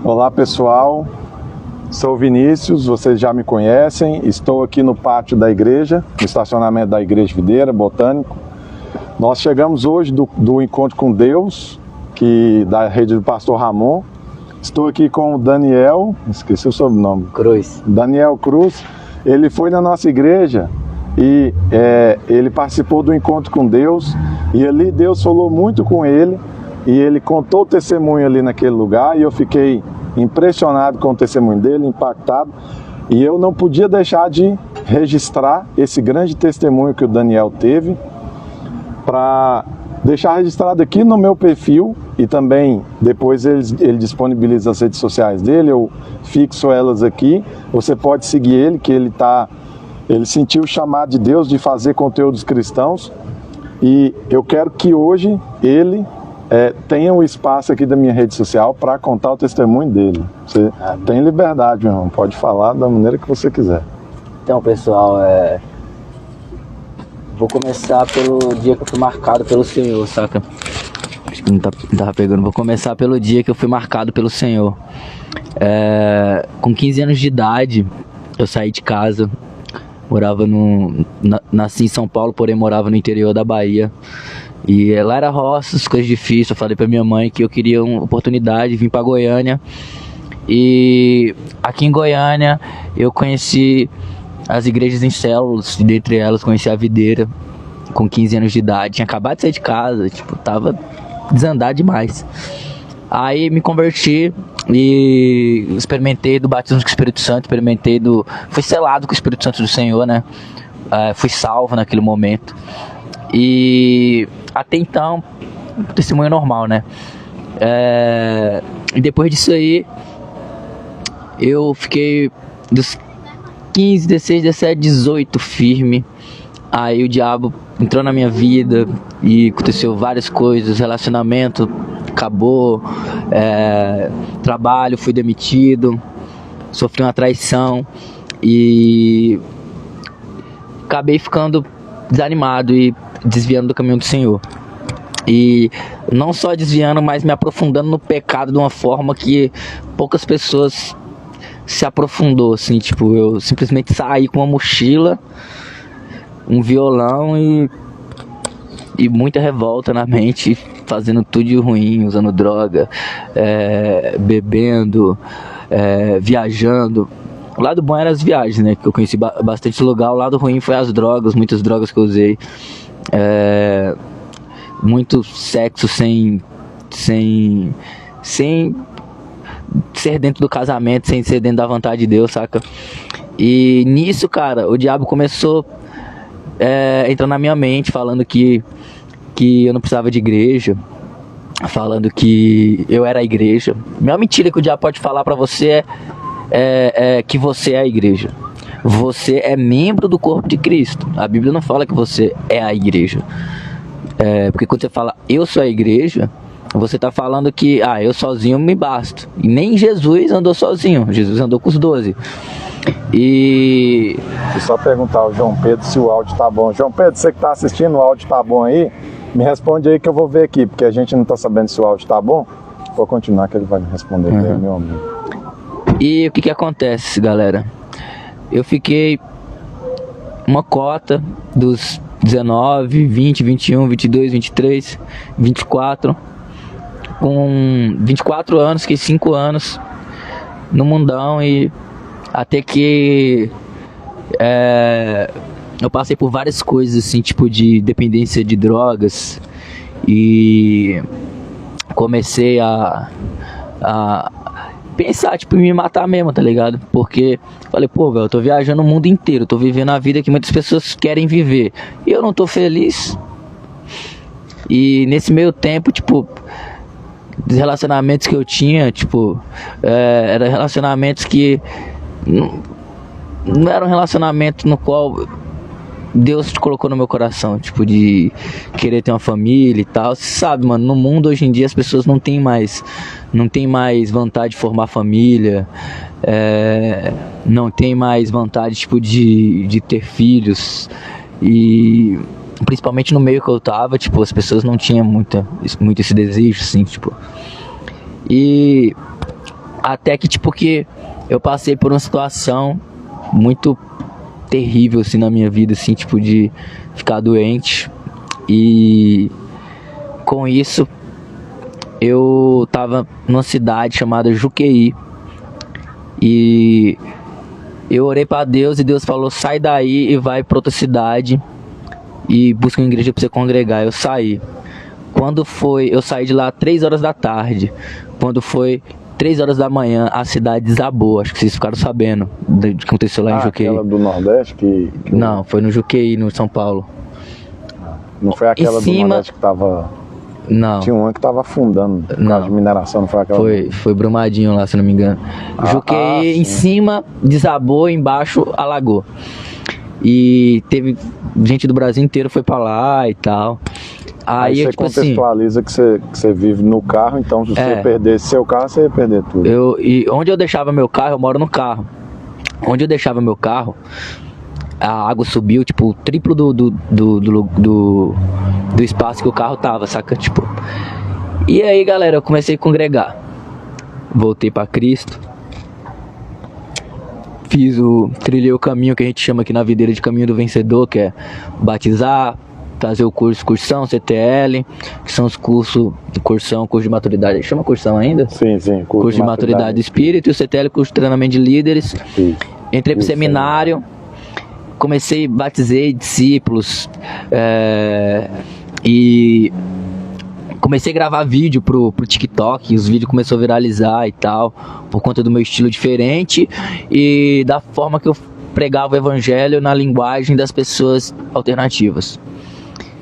Olá pessoal, sou Vinícius, vocês já me conhecem, estou aqui no pátio da igreja, no estacionamento da Igreja Videira, Botânico. Nós chegamos hoje do Encontro com Deus, da rede do pastor Ramon. Estou aqui com o Daniel, esqueci o sobrenome. Cruz. Daniel Cruz. Ele foi na nossa igreja e ele participou do Encontro com Deus e ali Deus falou muito com ele e ele contou o testemunho ali naquele lugar e eu fiquei impressionado com o testemunho dele, impactado, e eu não podia deixar de registrar esse grande testemunho que o Daniel teve para deixar registrado aqui no meu perfil e também depois ele disponibiliza as redes sociais dele, eu fixo elas aqui, você pode seguir ele, que ele sentiu o chamado de Deus de fazer conteúdos cristãos e eu quero que hoje ele tenha um espaço aqui da minha rede social para contar o testemunho dele. Você tem liberdade, meu irmão, pode falar da maneira que você quiser. Então, pessoal, vou começar pelo dia que eu fui marcado pelo Senhor, saca? Acho que não tava pegando. Vou começar pelo dia que eu fui marcado pelo Senhor. Com 15 anos de idade, eu saí de casa. Nasci em São Paulo, porém morava no interior da Bahia. E lá era roça, coisas difíceis. Eu falei pra minha mãe que eu queria uma oportunidade, vim pra Goiânia. E aqui em Goiânia eu conheci as igrejas em células, e dentre elas conheci a Videira, com 15 anos de idade. Tinha acabado de sair de casa, tava desandado demais. Aí me converti e experimentei do batismo com o Espírito Santo, fui selado com o Espírito Santo do Senhor, né? Fui salvo naquele momento. E até então, testemunho normal, né? E depois disso aí, eu fiquei dos 15, 16, 17, 18 firme. Aí o diabo entrou na minha vida e aconteceu várias coisas. Relacionamento acabou, trabalho, fui demitido, sofri uma traição e acabei ficando desanimado e desviando do caminho do Senhor. E não só desviando, mas me aprofundando no pecado de uma forma que poucas pessoas se aprofundou, assim, eu simplesmente saí com uma mochila, um violão e muita revolta na mente, fazendo tudo de ruim, usando droga, bebendo, viajando. O lado bom era as viagens, né, que eu conheci bastante lugar. O lado ruim foi as drogas, muitas drogas que eu usei, muito sexo sem ser dentro do casamento, sem ser dentro da vontade de Deus, saca? E nisso, cara, o diabo começou entrando na minha mente, falando que eu não precisava de igreja, falando que eu era a igreja. A maior mentira que o diabo pode falar pra você é que você é a igreja. Você é membro do corpo de Cristo. A Bíblia não fala que você é a igreja. Porque quando você fala eu sou a igreja, você está falando que eu sozinho me basto. E nem Jesus andou sozinho, Jesus andou com os 12. E só perguntar ao João Pedro se o áudio tá bom. João Pedro, você que está assistindo, o áudio tá bom aí? Me responde aí que eu vou ver aqui, porque a gente não está sabendo se o áudio tá bom. Vou continuar que ele vai me responder, meu amigo. E o que acontece, galera? Eu fiquei uma cota dos 19, 20, 21, 22, 23, 24. Com 24 anos, fiquei 5 anos no mundão e até que eu passei por várias coisas assim, de dependência de drogas e comecei a pensar, em me matar mesmo, tá ligado? Porque falei, velho, eu tô viajando o mundo inteiro, tô vivendo a vida que muitas pessoas querem viver e eu não tô feliz. E nesse meio tempo, dos relacionamentos que eu tinha, eram relacionamentos que não era um relacionamento no qual Deus te colocou no meu coração, de querer ter uma família e tal. Você sabe, mano, no mundo hoje em dia as pessoas não tem mais vontade de formar família, não tem mais vontade, de ter filhos. E principalmente no meio que eu tava, as pessoas não tinham muito esse desejo, assim, E Até que, tipo, que eu passei por uma situação muito terrível, assim, na minha vida, assim, tipo, de ficar doente. E com isso, eu tava numa cidade chamada Juqueí. E eu orei pra Deus e Deus falou, sai daí e vai pra outra cidade e busca uma igreja pra você congregar. Eu saí. Quando foi, eu saí de lá 3 horas da tarde. Quando foi 3 horas da manhã, a cidade desabou. Acho que vocês ficaram sabendo do que aconteceu lá em Juqueí. Aquela do Nordeste que... Não, foi no Juqueí, no São Paulo. Não foi aquela Em cima... do Nordeste que tava... Não. Tinha uma que tava afundando por causa de mineração, não foi aquela? Foi Brumadinho lá, se não me engano. Juqueí em cima desabou, embaixo alagou. E teve gente do Brasil inteiro foi pra lá e tal. Aí você tipo contextualiza assim, que você vive no carro, então se você perdesse seu carro, você ia perder tudo. E onde eu deixava meu carro, eu moro no carro. Onde eu deixava meu carro, a água subiu, tipo, o triplo do espaço que o carro tava, saca? Tipo. E aí, galera, eu comecei a congregar. Voltei pra Cristo. Trilhei o caminho que a gente chama aqui na videira de caminho do vencedor, que é batizar, fazer o cursão, CTL, que são os cursos de curso de maturidade. Chama cursão ainda? Sim. Curso de maturidade do espírito, e o CTL, curso de treinamento de líderes. Sim. Entrei pro seminário, comecei, batizei discípulos, e comecei a gravar vídeo pro TikTok, os vídeos começaram a viralizar e tal, por conta do meu estilo diferente e da forma que eu pregava o evangelho na linguagem das pessoas alternativas.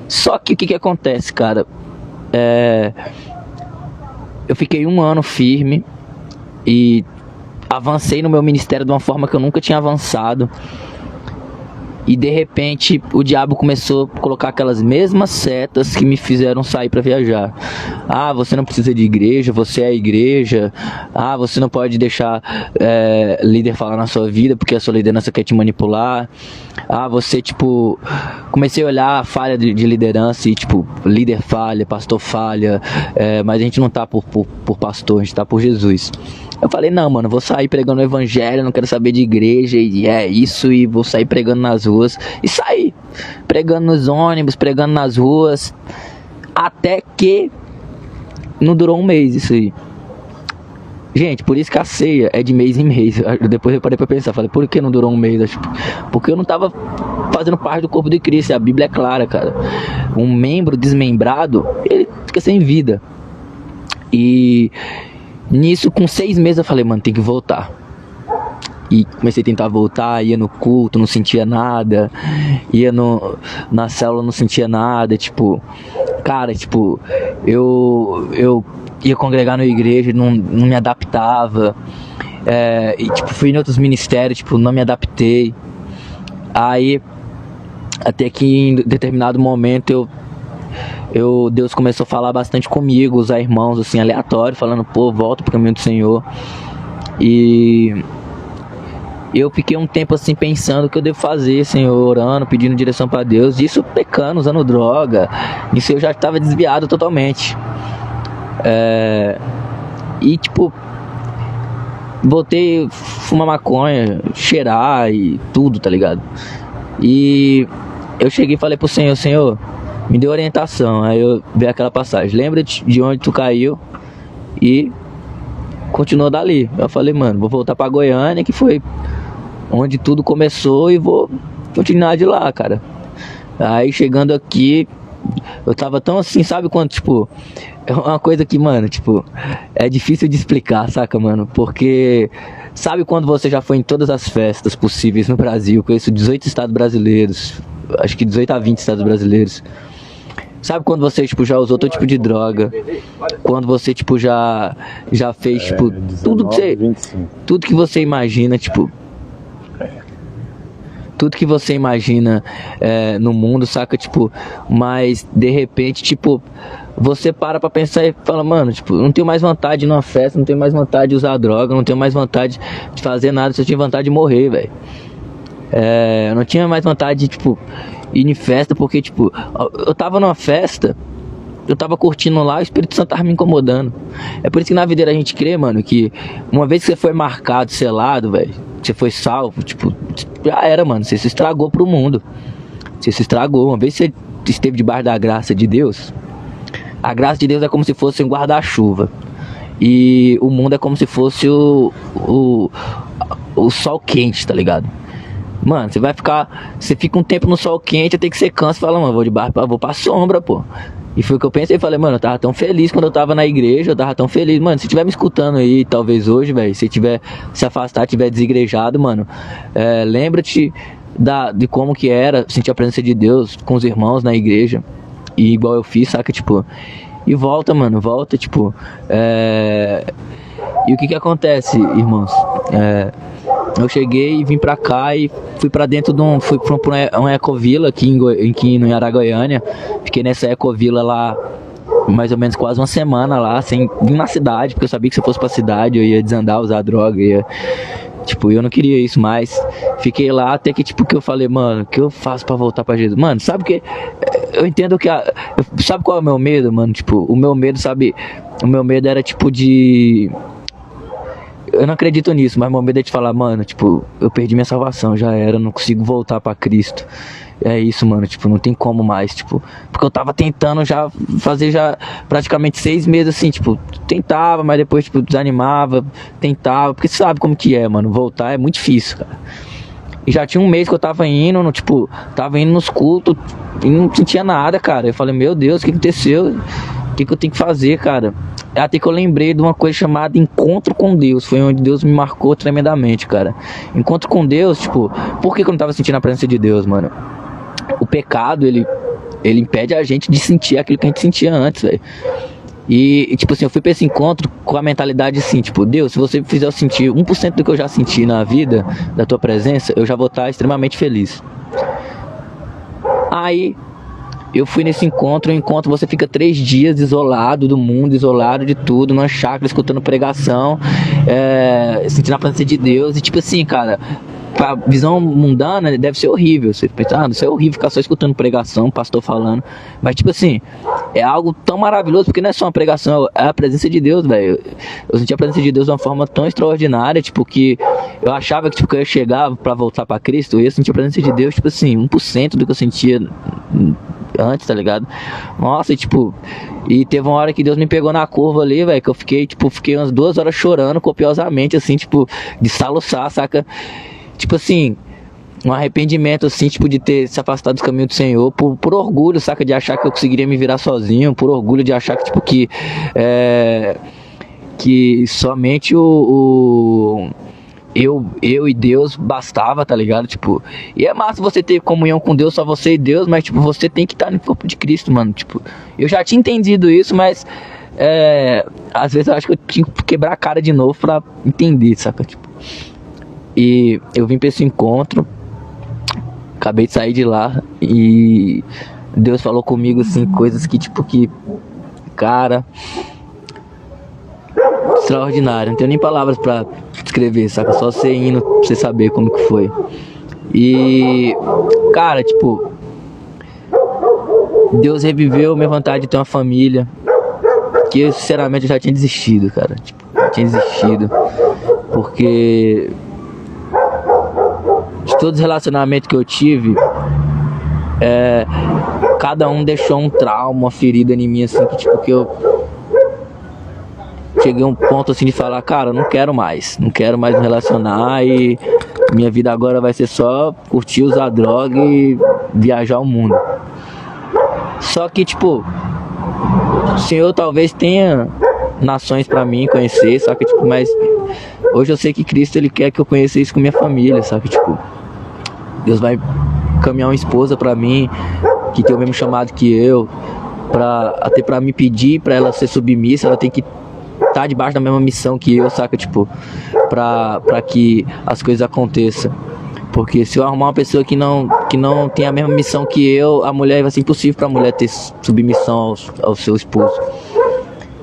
Só que o que acontece, cara? Eu fiquei 1 ano firme e avancei no meu ministério de uma forma que eu nunca tinha avançado. E de repente o diabo começou a colocar aquelas mesmas setas que me fizeram sair para viajar. Ah, você não precisa de igreja, você é a igreja. Ah, você não pode deixar líder falar na sua vida porque a sua liderança quer te manipular. Ah, você, tipo... Comecei a olhar a falha de liderança e, tipo, líder falha, pastor falha. Mas a gente não tá por pastor, a gente tá por Jesus. Eu falei, não, mano, vou sair pregando o evangelho, não quero saber de igreja, e é isso, e vou sair pregando nas ruas. E saí, pregando nos ônibus, pregando nas ruas, até que não durou 1 mês isso aí. Gente, por isso que a ceia é de mês em mês. Depois eu parei pra pensar, falei, por que não durou 1 mês? Porque eu não tava fazendo parte do corpo de Cristo, a Bíblia é clara, cara. Um membro desmembrado, ele fica sem vida. E... nisso, com 6 meses, eu falei, mano, tem que voltar. E comecei a tentar voltar, ia no culto, não sentia nada. Ia na célula, não sentia nada. Tipo, cara, tipo, eu ia congregar na igreja, não me adaptava. E, tipo, fui em outros ministérios, tipo, não me adaptei. Aí, até que em determinado momento, Deus começou a falar bastante comigo, usar irmãos assim, aleatórios, falando, pô, volta pro caminho do Senhor. E eu fiquei um tempo assim pensando o que eu devo fazer, Senhor, orando, pedindo direção pra Deus. Isso pecando, usando droga. Isso eu já estava desviado totalmente. E tipo, voltei a fumar maconha, cheirar e tudo, tá ligado? E eu cheguei e falei pro Senhor, Senhor, me deu orientação. Aí eu vi aquela passagem, lembra de onde tu caiu e continuou dali. Eu falei, mano, vou voltar pra Goiânia, que foi onde tudo começou, e vou continuar de lá, cara. Aí chegando aqui, eu tava tão assim, sabe quando, tipo, é uma coisa que, mano, tipo, é difícil de explicar, saca, mano? Porque sabe quando você já foi em todas as festas possíveis no Brasil, conheço 18 estados brasileiros, acho que 18 a 20 estados brasileiros. Sabe quando você, tipo, já usou todo tipo de droga? Quando você, tipo, já fez, tipo, 19, tudo que você... 25. Tudo que você imagina, tipo... Tudo que você imagina no mundo, saca? Tipo, mas, de repente, tipo... Você para pra pensar e fala, mano, tipo, não tenho mais vontade de ir numa festa, não tenho mais vontade de usar droga, não tenho mais vontade de fazer nada, só tinha vontade de morrer, velho. Eu não tinha mais vontade de, tipo... ir em festa, porque, tipo, eu tava numa festa eu tava curtindo lá, o Espírito Santo tava me incomodando. É por isso que na videira a gente crê, mano, que uma vez que você foi marcado, selado, velho, você foi salvo, tipo, já era, mano, você se estragou pro mundo. Você se estragou. Uma vez que você esteve debaixo da graça de Deus, a graça de Deus é como se fosse um guarda-chuva. E o mundo é como se fosse o sol quente, tá ligado? Mano, você fica um tempo no sol quente, até que você cansa e fala, mano, vou pra sombra, pô. E foi o que eu pensei, falei, mano, eu tava tão feliz quando eu tava na igreja, eu tava tão feliz. Mano, se tiver me escutando aí, talvez hoje, velho, se tiver se afastar, tiver desigrejado, mano, lembra-te de como que era sentir a presença de Deus com os irmãos na igreja. E igual eu fiz, saca, tipo... E volta, mano, volta, tipo... E o que acontece, irmãos? Eu cheguei e vim pra cá e fui pra dentro de fui pra uma ecovila aqui no Araguaiânia. Fiquei nessa ecovila lá mais ou menos quase uma semana lá, sem vir na cidade, porque eu sabia que se eu fosse pra cidade eu ia desandar, usar droga, tipo, eu não queria isso mais. Fiquei lá até que, tipo, que eu falei, mano, o que eu faço pra voltar pra Jesus? Mano, sabe que... Eu entendo que... Sabe qual é o meu medo, mano? Tipo, o meu medo, sabe... O meu medo era, tipo, de... Eu não acredito nisso, mas meu medo é de falar, mano, tipo, eu perdi minha salvação, já era, não consigo voltar pra Cristo. É isso, mano, tipo, não tem como mais, tipo, porque eu tava tentando fazer praticamente 6 meses assim, tipo, tentava, mas depois, tipo, desanimava, tentava, porque você sabe como que é, mano, voltar é muito difícil, cara. E já tinha um mês que eu tava indo, tava indo nos cultos e não sentia nada, cara. Eu falei, meu Deus, o que aconteceu? O que eu tenho que fazer, cara? Até que eu lembrei de uma coisa chamada encontro com Deus. Foi onde Deus me marcou tremendamente, cara. Encontro com Deus, tipo... Por que eu não tava sentindo a presença de Deus, mano? O pecado, ele impede a gente de sentir aquilo que a gente sentia antes, velho. E, tipo assim, eu fui pra esse encontro com a mentalidade assim, tipo... Deus, se você fizer eu sentir 1% do que eu já senti na vida, da tua presença, eu já vou estar extremamente feliz. Aí... Eu fui nesse encontro, você fica 3 dias isolado do mundo, isolado de tudo, numa chácara, escutando pregação, sentindo a presença de Deus, e tipo assim, cara, pra visão mundana deve ser horrível, você pensa, isso é horrível ficar só escutando pregação, pastor falando, mas tipo assim, é algo tão maravilhoso, porque não é só uma pregação, é a presença de Deus, velho. Eu senti a presença de Deus de uma forma tão extraordinária, tipo, que eu achava que, tipo, que eu ia chegar pra voltar pra Cristo, eu ia sentir a presença de Deus, tipo assim, 1% do que eu sentia antes, tá ligado? Nossa, e tipo, e teve uma hora que Deus me pegou na curva ali, velho, que eu fiquei umas 2 horas chorando copiosamente, assim, tipo, de soluçar, saca? Tipo assim, um arrependimento, assim, tipo, de ter se afastado dos caminhos do Senhor, por orgulho, saca? De achar que eu conseguiria me virar sozinho, por orgulho de achar que, tipo, que somente eu e Deus bastava, tá ligado? Tipo, e é massa você ter comunhão com Deus, só você e Deus, mas tipo, você tem que estar no corpo de Cristo, mano. Tipo, eu já tinha entendido isso, mas às vezes eu acho que eu tinha que quebrar a cara de novo pra entender, saca? Tipo, e eu vim pra esse encontro, acabei de sair de lá e Deus falou comigo assim, coisas que tipo cara, extraordinário, não tenho nem palavras pra descrever, saca? Só você indo pra você saber como que foi. E, cara, tipo, Deus reviveu minha vontade de ter uma família, que eu, sinceramente, eu já tinha desistido, cara. Tipo, eu tinha desistido, porque de todos os relacionamentos que eu tive, cada um deixou um trauma, uma ferida em mim, assim, que tipo, que eu cheguei a um ponto assim de falar, cara, não quero mais me relacionar e minha vida agora vai ser só curtir, usar droga e viajar o mundo. Só que, tipo, o Senhor talvez tenha nações pra mim conhecer, sabe? Tipo, mas hoje eu sei que Cristo, Ele quer que eu conheça isso com minha família, sabe? Tipo, Deus vai caminhar uma esposa pra mim, que tem o mesmo chamado que eu, até pra me pedir pra ela ser submissa, ela tem que tá debaixo da mesma missão que eu, saca? Tipo, pra que as coisas aconteçam. Porque se eu arrumar uma pessoa que não tem a mesma missão que eu, a mulher vai ser impossível pra mulher ter submissão ao seu esposo.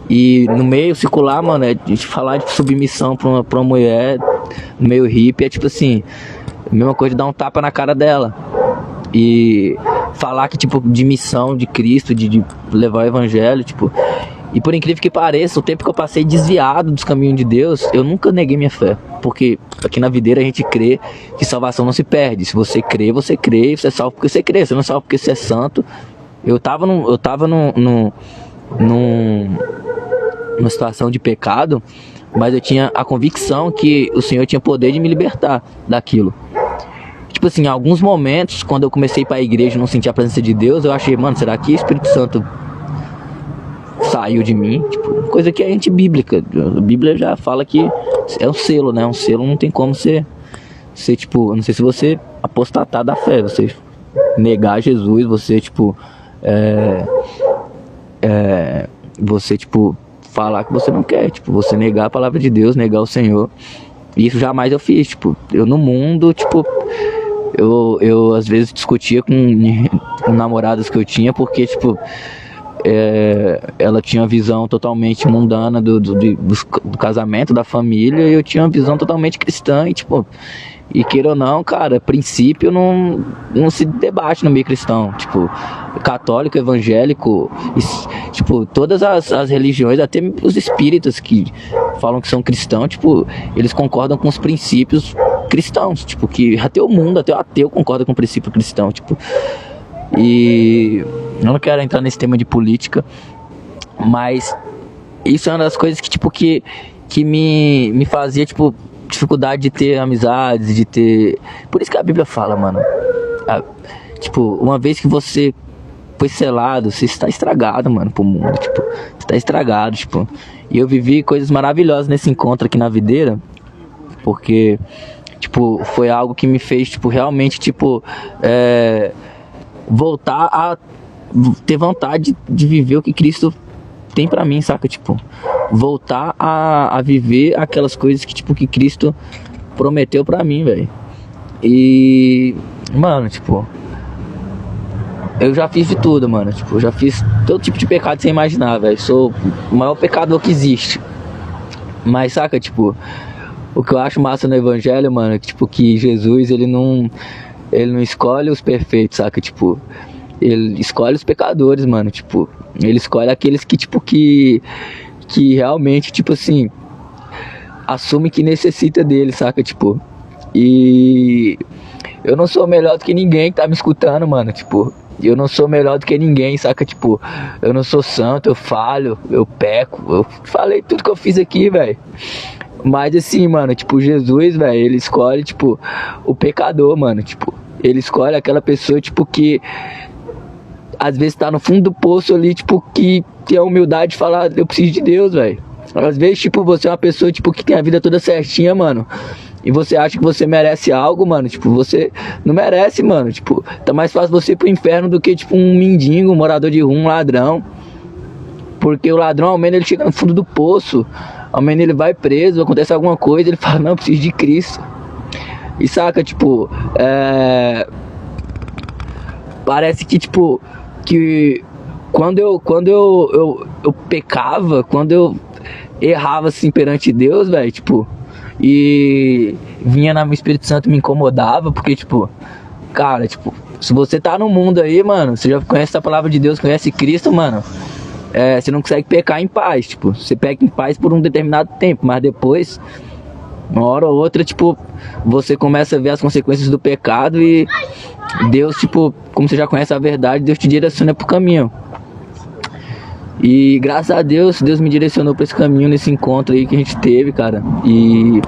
E no meio circular, mano, falar de submissão pra uma mulher no meio hippie é tipo assim, a mesma coisa de dar um tapa na cara dela. E falar que, tipo, de missão de Cristo, de levar o evangelho, tipo. E por incrível que pareça, o tempo que eu passei desviado dos caminhos de Deus, eu nunca neguei minha fé. Porque aqui na videira a gente crê que salvação não se perde. Se você crê, e você é salvo porque você crê. Você não é salvo porque você é santo. Eu tava numa situação de pecado, mas eu tinha a convicção que o Senhor tinha poder de me libertar daquilo. Tipo assim, em alguns momentos, quando eu comecei a ir pra igreja e não sentia a presença de Deus, eu achei, mano, será que o Espírito Santo saiu de mim? Tipo, coisa que é antibíblica. A Bíblia já fala que é um selo, né? Um selo não tem como ser tipo, não sei se você apostatar da fé, você negar Jesus, você, tipo, você, tipo, falar que você não quer, tipo, você negar a palavra de Deus, negar o Senhor. Isso jamais eu fiz, tipo, eu no mundo, tipo, eu às vezes discutia com namoradas que eu tinha, porque, tipo, ela tinha uma visão totalmente mundana do casamento, da família, e eu tinha uma visão totalmente cristã, e, tipo, e queira ou não, cara, princípio não se debate no meio cristão, tipo, católico, evangélico, tipo, todas as religiões, até os espíritas que falam que são cristãos, tipo, eles concordam com os princípios cristãos, tipo, que até o mundo, até o ateu concorda com o princípio cristão, tipo, e eu não quero entrar nesse tema de política, mas isso é uma das coisas que, tipo, que me fazia, tipo, dificuldade de ter amizades, de ter... Por isso que a Bíblia fala, mano, tipo, uma vez que você foi selado, você está estragado, mano, pro mundo, tipo, você está estragado, tipo. E eu vivi coisas maravilhosas nesse encontro aqui na videira, porque, tipo, foi algo que me fez, tipo, realmente, tipo, voltar a ter vontade de viver o que Cristo tem pra mim, saca? Tipo, voltar a viver aquelas coisas que, tipo, que Cristo prometeu pra mim, velho. E, mano, tipo, eu já fiz de tudo, mano. Tipo, eu já fiz todo tipo de pecado sem imaginar, velho. Sou o maior pecador que existe. Mas, saca, tipo, o que eu acho massa no evangelho, mano, é que, tipo, que Jesus, ele não escolhe os perfeitos, saca? Tipo, ele escolhe os pecadores, mano. Tipo, ele escolhe aqueles que, tipo, que realmente, tipo assim, assume que necessita dele, saca? Tipo, e eu não sou melhor do que ninguém que tá me escutando, mano. Tipo, eu não sou melhor do que ninguém, saca? Tipo, eu não sou santo, eu falho, eu peco. Eu falei tudo que eu fiz aqui, velho. Mas assim, mano, tipo, Jesus, velho, ele escolhe, tipo, o pecador, mano. Tipo, ele escolhe aquela pessoa, tipo, que às vezes tá no fundo do poço ali, tipo, que tem a humildade de falar, eu preciso de Deus, velho. Às vezes, tipo, você é uma pessoa, tipo, que tem a vida toda certinha, mano, e você acha que você merece algo, mano, tipo, você não merece, mano, tipo, tá mais fácil você ir pro inferno do que, tipo, um mendigo, um morador de rua, um ladrão. Porque o ladrão, ao menos, ele chega no fundo do poço, ao menos ele vai preso, acontece alguma coisa, ele fala, não, eu preciso de Cristo. E saca, tipo, parece que, tipo, que quando eu pecava, quando eu errava assim perante Deus, velho, tipo, e vinha no Espírito Santo me incomodava, porque, tipo, cara, tipo, se você tá no mundo aí, mano, você já conhece a palavra de Deus, conhece Cristo, mano, você não consegue pecar em paz, tipo, você peca em paz por um determinado tempo, mas depois, uma hora ou outra, tipo, você começa a ver as consequências do pecado e Deus, tipo, como você já conhece a verdade, Deus te direciona pro caminho. E graças a Deus, Deus me direcionou pra esse caminho, nesse encontro aí que a gente teve, cara. E,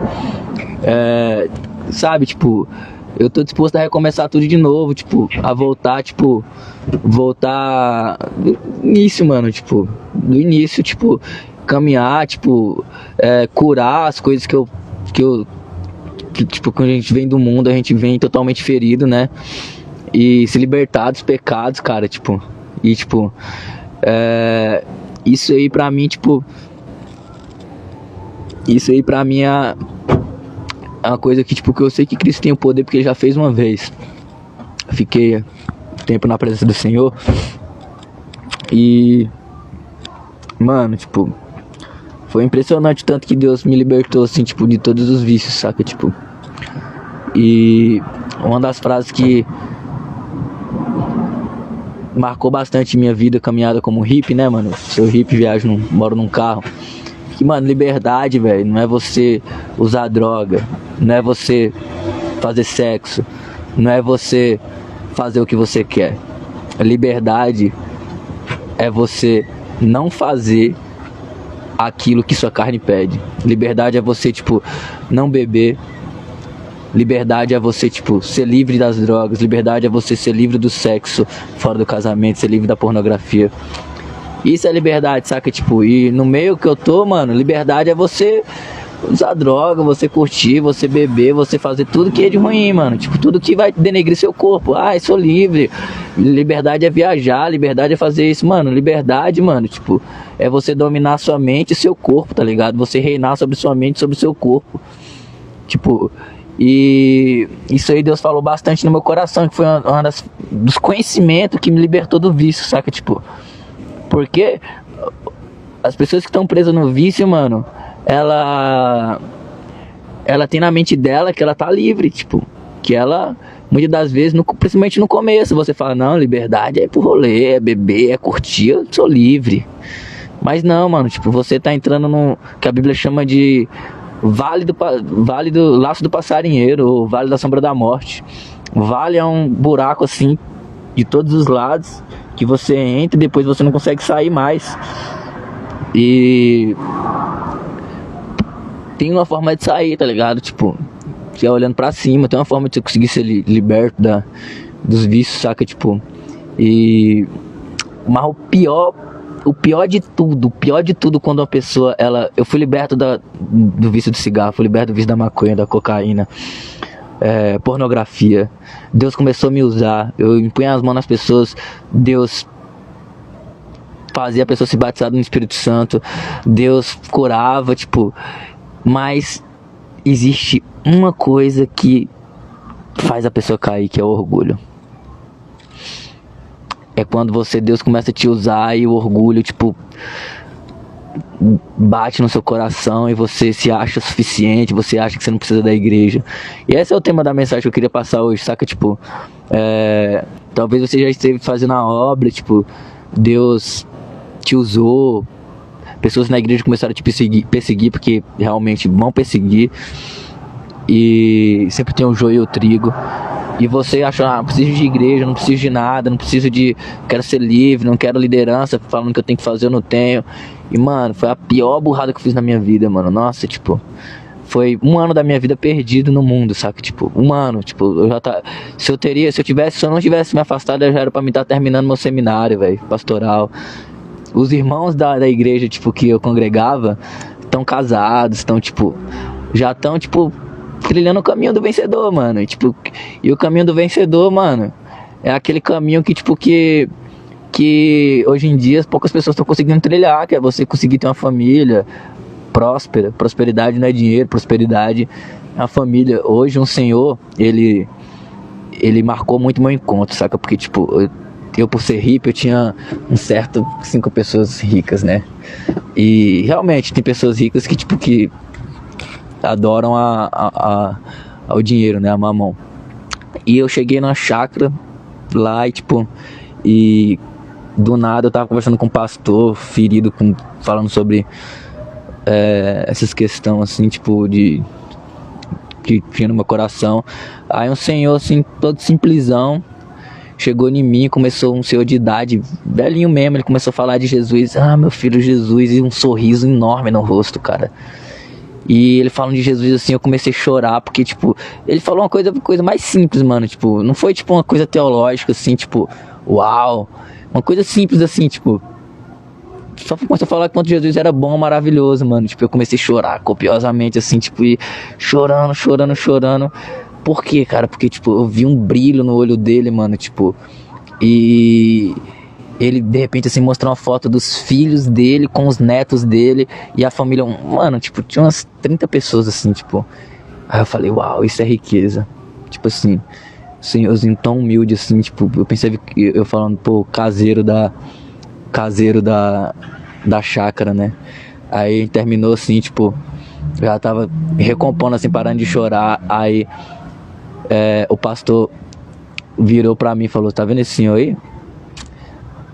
sabe, tipo, eu tô disposto a recomeçar tudo de novo, tipo, a voltar, tipo, voltar do início, mano, tipo, do início, tipo, caminhar, tipo, curar as coisas que tipo, quando a gente vem do mundo, a gente vem totalmente ferido, né? E se libertar dos pecados, cara, tipo, e tipo, isso aí pra mim, tipo, isso aí pra mim é uma coisa que, tipo, que eu sei que Cristo tem o poder porque ele já fez uma vez. Fiquei tempo na presença do Senhor e, mano, tipo, foi impressionante o tanto que Deus me libertou, assim, tipo, de todos os vícios, saca, tipo. E uma das frases que marcou bastante minha vida, caminhada como hippie, né, mano? Sou hippie, moro num carro. Que, mano, liberdade, velho, não é você usar droga, não é você fazer sexo, não é você fazer o que você quer. A liberdade é você não fazer aquilo que sua carne pede. Liberdade é você, tipo, não beber. Liberdade é você, tipo, ser livre das drogas. Liberdade é você ser livre do sexo fora do casamento, ser livre da pornografia. Isso é liberdade, saca? Tipo, e no meio que eu tô, mano, liberdade é você usar droga, você curtir, você beber, você fazer tudo que é de ruim, mano. Tipo, tudo que vai denegrir seu corpo. Ah, eu sou livre. Liberdade é viajar, liberdade é fazer isso, mano. Liberdade, mano, tipo, é você dominar sua mente e seu corpo, tá ligado? Você reinar sobre sua mente e sobre seu corpo. Tipo, e isso aí Deus falou bastante no meu coração, que foi uma dos conhecimentos que me libertou do vício, saca? Tipo, porque as pessoas que estão presas no vício, mano, ela tem na mente dela que ela tá livre, tipo, que ela, muitas das vezes, principalmente no começo, você fala, não, liberdade é pro rolê, é beber, é curtir, eu sou livre. Mas não, mano, tipo, você tá entrando no que a Bíblia chama de vale do laço do passarinheiro, ou vale da sombra da morte. Vale é um buraco assim, de todos os lados, que você entra e depois você não consegue sair mais. E tem uma forma de sair, tá ligado? Tipo, você olhando pra cima, tem uma forma de você conseguir ser liberto dos vícios, saca? Tipo, mas o pior de tudo quando uma pessoa, eu fui liberto do vício do cigarro, fui liberto do vício da maconha, da cocaína, pornografia. Deus começou a me usar, eu impunha as mãos nas pessoas, Deus fazia a pessoa se batizar no Espírito Santo, Deus curava, tipo, mas existe uma coisa que faz a pessoa cair, que é o orgulho. É quando Deus começa a te usar e o orgulho, tipo, bate no seu coração e você se acha suficiente, você acha que você não precisa da igreja. E esse é o tema da mensagem que eu queria passar hoje, saca? Tipo, talvez você já esteve fazendo a obra, tipo, Deus te usou, pessoas na igreja começaram a te perseguir porque realmente vão perseguir, e sempre tem o joio e o trigo. E você acha, não preciso de igreja, não preciso de nada, não preciso de... Quero ser livre, não quero liderança, falando que eu tenho que fazer, eu não tenho. E, mano, foi a pior burrada que eu fiz na minha vida, mano. Nossa, tipo... Foi 1 ano da minha vida perdido no mundo, saca? Tipo, 1 ano, tipo... Eu já tá... Se eu não tivesse me afastado, eu já era pra mim estar terminando meu seminário, velho, pastoral. Os irmãos da igreja, tipo, que eu congregava, estão casados, estão, tipo... Já estão, tipo... trilhando o caminho do vencedor, mano. E o caminho do vencedor, mano, é aquele caminho que, tipo, que hoje em dia poucas pessoas estão conseguindo trilhar, que é você conseguir ter uma família próspera. Prosperidade não é dinheiro, prosperidade é uma família. Hoje um senhor, ele marcou muito meu encontro, saca? Porque, tipo, eu por ser hippie, eu tinha um certo 5 pessoas ricas, E realmente tem pessoas ricas que, tipo, que adoram ao dinheiro, a mamão. E eu cheguei numa chácara lá e, tipo, do nada eu tava conversando com um pastor ferido, falando sobre essas questões assim, tipo, que tinha no meu coração. Aí um senhor assim, todo simplesão, chegou em mim, começou, um senhor de idade, velhinho mesmo, ele começou a falar de Jesus. Ah, meu filho Jesus, e um sorriso enorme no rosto, cara. E ele falando de Jesus assim, eu comecei a chorar, porque, tipo, ele falou uma coisa mais simples, mano, tipo, não foi, tipo, uma coisa teológica, assim, tipo, uau, uma coisa simples, assim, tipo, só começou a falar quanto Jesus era bom, maravilhoso, mano, tipo, eu comecei a chorar copiosamente, assim, tipo, e chorando, por quê, cara? Porque, tipo, eu vi um brilho no olho dele, mano, tipo, e... ele, de repente, assim, mostrou uma foto dos filhos dele com os netos dele e a família, mano, tipo, tinha umas 30 pessoas, assim, tipo. Aí eu falei, uau, isso é riqueza. Tipo assim, senhorzinho tão humilde, assim, tipo, eu pensei, eu falando, pô, caseiro da chácara, Aí terminou, assim, tipo, já tava me recompondo, assim, parando de chorar. Aí o pastor virou pra mim e falou, tá vendo esse senhor aí?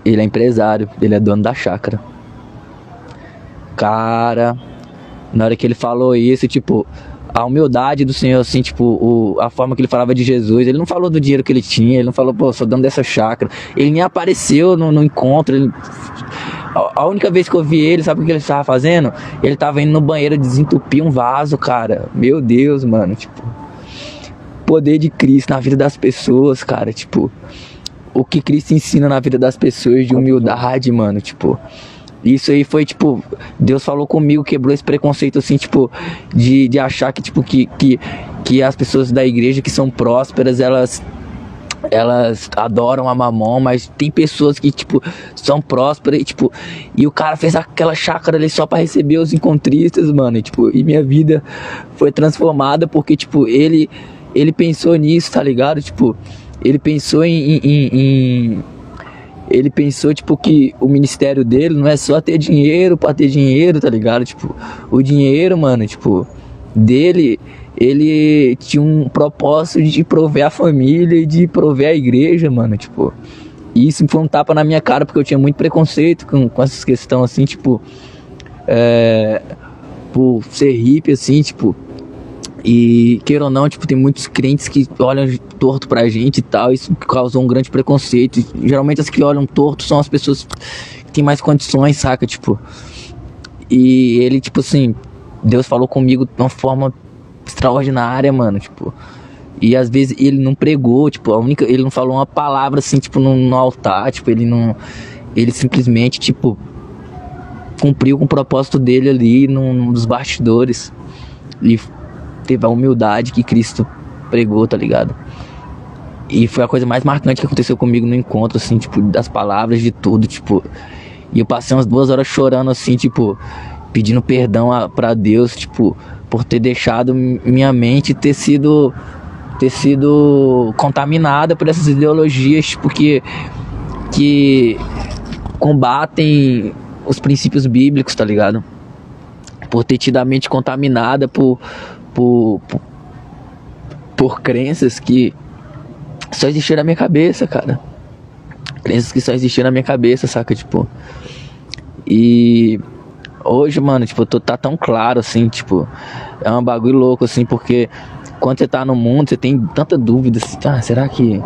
Ele é empresário, ele é dono da chácara. Cara, na hora que ele falou isso, tipo, a humildade do Senhor, assim, tipo, a forma que ele falava de Jesus, ele não falou do dinheiro que ele tinha, ele não falou, pô, sou dono dessa chácara, ele nem apareceu no encontro, a única vez que eu vi ele, sabe o que ele estava fazendo? Ele estava indo no banheiro desentupir um vaso, cara, meu Deus, mano, tipo, poder de Cristo na vida das pessoas, cara, tipo, o que Cristo ensina na vida das pessoas de humildade, mano, tipo... Isso aí foi, tipo, Deus falou comigo, quebrou esse preconceito, assim, tipo, de achar que, tipo, que as pessoas da igreja que são prósperas, elas adoram a Mamon, mas tem pessoas que, tipo, são prósperas e, tipo, e o cara fez aquela chácara ali só pra receber os encontristas, mano, e, tipo, e minha vida foi transformada porque, tipo, ele pensou nisso, tá ligado? Tipo, ele pensou ele pensou, tipo, que o ministério dele não é só ter dinheiro pra ter dinheiro, tá ligado? Tipo, o dinheiro, mano, tipo, dele, ele tinha um propósito de prover a família e de prover a igreja, mano, tipo. E isso foi um tapa na minha cara, porque eu tinha muito preconceito com essas questões, assim, tipo, por ser hippie, assim, tipo. E, queira ou não, tipo, tem muitos crentes que olham torto pra gente e tal, isso causou um grande preconceito. E, geralmente as que olham torto são as pessoas que têm mais condições, saca, tipo. E ele, tipo assim, Deus falou comigo de uma forma extraordinária, mano, tipo. E às vezes ele não pregou, tipo, ele não falou uma palavra assim, tipo, no altar, tipo, ele simplesmente, tipo, cumpriu com o propósito dele ali nos bastidores. E teve a humildade que Cristo pregou, tá ligado? E foi a coisa mais marcante que aconteceu comigo no encontro, assim, tipo, das palavras, de tudo, tipo. E eu passei umas 2 horas chorando, assim, tipo, pedindo perdão pra Deus, tipo, por ter deixado minha mente ter sido contaminada por essas ideologias, tipo, que combatem os princípios bíblicos, tá ligado? Por ter tido a mente contaminada por crenças que só existiam na minha cabeça, cara. Crenças que só existiam na minha cabeça, saca? Tipo. E hoje, mano, tipo, tá tão claro, assim, tipo, é um bagulho louco, assim, porque quando você tá no mundo, você tem tanta dúvida, assim, será que